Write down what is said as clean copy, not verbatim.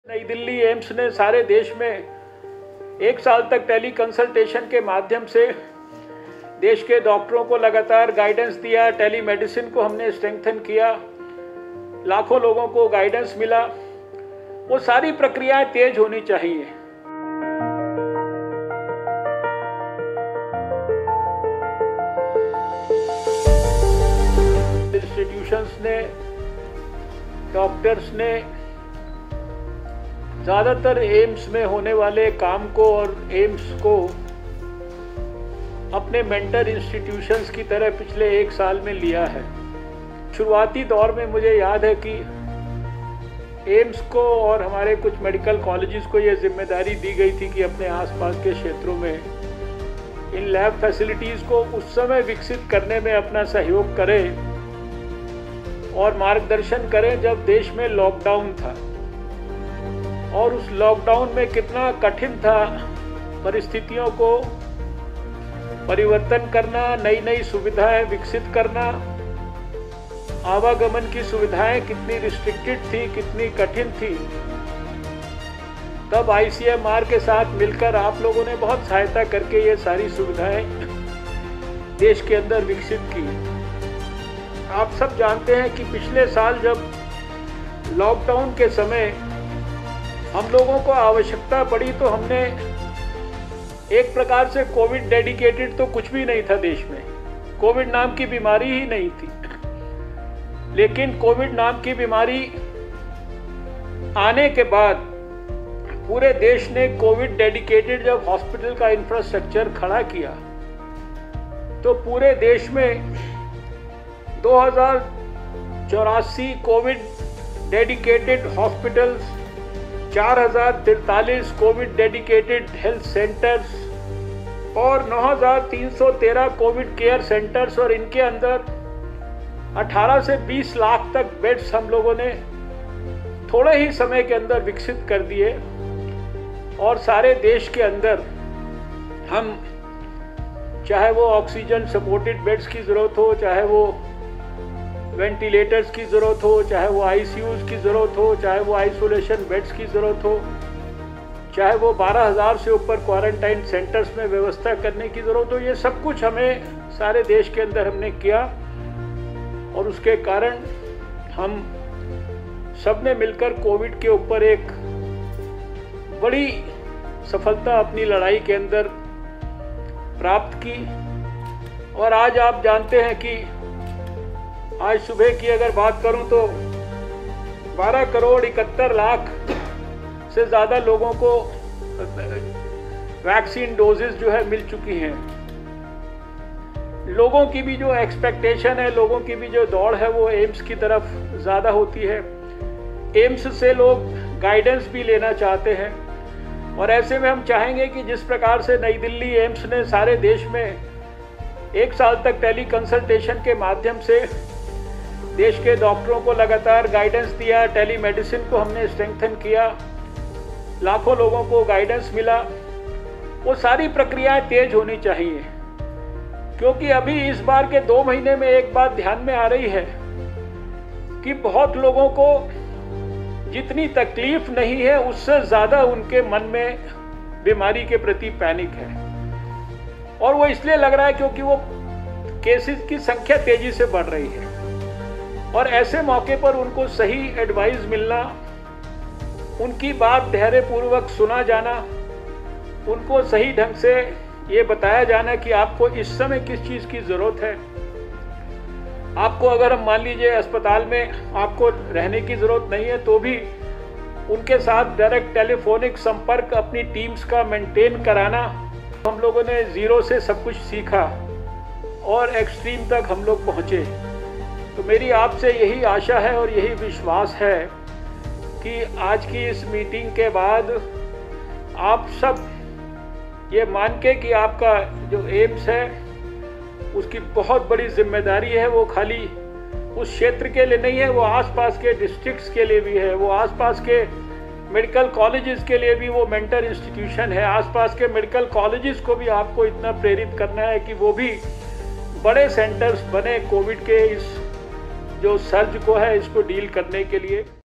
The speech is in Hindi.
नई दिल्ली एम्स ने सारे देश में 1 साल तक टेली कंसल्टेशन के माध्यम से देश के डॉक्टरों को लगातार गाइडेंस दिया। टेली मेडिसिन को हमने स्ट्रेंथन किया, लाखों लोगों को गाइडेंस मिला। वो सारी प्रक्रियाएं तेज होनी चाहिए। इंस्टीट्यूशंस ने, डॉक्टर्स ने ज़्यादातर एम्स में होने वाले काम को और एम्स को अपने मेंटर इंस्टीट्यूशंस की तरह पिछले 1 साल में लिया है। शुरुआती दौर में मुझे याद है कि एम्स को और हमारे कुछ मेडिकल कॉलेजेस को ये जिम्मेदारी दी गई थी कि अपने आसपास के क्षेत्रों में इन लैब फैसिलिटीज़ को उस समय विकसित करने में अपना सहयोग करें और मार्गदर्शन करें जब देश में लॉकडाउन था। और उस लॉकडाउन में कितना कठिन था परिस्थितियों को परिवर्तन करना, नई नई सुविधाएं विकसित करना। आवागमन की सुविधाएं कितनी रिस्ट्रिक्टेड थी, कितनी कठिन थी। तब ICMR के साथ मिलकर आप लोगों ने बहुत सहायता करके ये सारी सुविधाएं देश के अंदर विकसित की। आप सब जानते हैं कि पिछले साल जब लॉकडाउन के समय हम लोगों को आवश्यकता पड़ी तो हमने एक प्रकार से कोविड डेडिकेटेड तो कुछ भी नहीं था देश में। कोविड नाम की बीमारी ही नहीं थी। लेकिन कोविड नाम की बीमारी आने के बाद पूरे देश ने कोविड डेडिकेटेड जब हॉस्पिटल का इंफ्रास्ट्रक्चर खड़ा किया तो पूरे देश में 2084 Covid dedicated hospitals, 4043 Covid dedicated health centres और 9313 कोविड केयर सेंटर्स, और इनके अंदर 18 से 20 लाख तक बेड्स हम लोगों ने थोड़े ही समय के अंदर विकसित कर दिए। और सारे देश के अंदर हम, चाहे वो ऑक्सीजन सपोर्टेड बेड्स की ज़रूरत हो, चाहे वो वेंटिलेटर्स की ज़रूरत हो, चाहे वो ICUs की ज़रूरत हो, चाहे वो आइसोलेशन बेड्स की ज़रूरत हो, चाहे वो 12,000 से ऊपर क्वारंटाइन सेंटर्स में व्यवस्था करने की ज़रूरत हो, ये सब कुछ हमें सारे देश के अंदर हमने किया। और उसके कारण हम सब ने मिलकर कोविड के ऊपर एक बड़ी सफलता अपनी लड़ाई के अंदर प्राप्त की। और आज आप जानते हैं कि आज सुबह की अगर बात करूं तो 12 करोड़ 71 लाख से ज़्यादा लोगों को वैक्सीन डोजेस जो है मिल चुकी हैं। लोगों की भी जो एक्सपेक्टेशन है, लोगों की भी जो दौड़ है वो एम्स की तरफ ज़्यादा होती है। एम्स से लोग गाइडेंस भी लेना चाहते हैं। और ऐसे में हम चाहेंगे कि जिस प्रकार से नई दिल्ली एम्स ने सारे देश में 1 साल तक टेली कंसल्टेशन के माध्यम से देश के डॉक्टरों को लगातार गाइडेंस दिया, टेली मेडिसिन को हमने स्ट्रेंथन किया, लाखों लोगों को गाइडेंस मिला। वो सारी प्रक्रियाएं तेज होनी चाहिए। क्योंकि अभी इस बार के 2 महीने में एक बात ध्यान में आ रही है कि बहुत लोगों को जितनी तकलीफ नहीं है उससे ज़्यादा उनके मन में बीमारी के प्रति पैनिक है। और वो इसलिए लग रहा है क्योंकि वो केसेस की संख्या तेजी से बढ़ रही है। और ऐसे मौके पर उनको सही एडवाइस मिलना, उनकी बात धैर्यपूर्वक सुना जाना, उनको सही ढंग से ये बताया जाना कि आपको इस समय किस चीज़ की ज़रूरत है। आपको अगर हम मान लीजिए अस्पताल में आपको रहने की ज़रूरत नहीं है तो भी उनके साथ डायरेक्ट टेलीफोनिक संपर्क अपनी टीम्स का मेंटेन कराना। हम लोगों ने ज़ीरो से सब कुछ सीखा और एक्सट्रीम तक हम लोग पहुँचे। तो मेरी आपसे यही आशा है और यही विश्वास है कि आज की इस मीटिंग के बाद आप सब ये मान के कि आपका जो एम्स है उसकी बहुत बड़ी जिम्मेदारी है। वो खाली उस क्षेत्र के लिए नहीं है, वो आसपास के डिस्ट्रिक्ट्स के लिए भी है, वो आसपास के मेडिकल कॉलेजेस के लिए भी वो मेंटर इंस्टीट्यूशन है। आसपास के मेडिकल कॉलेजेस को भी आपको इतना प्रेरित करना है कि वो भी बड़े सेंटर्स बने कोविड के इस जो सर्ज को है इसको डील करने के लिए।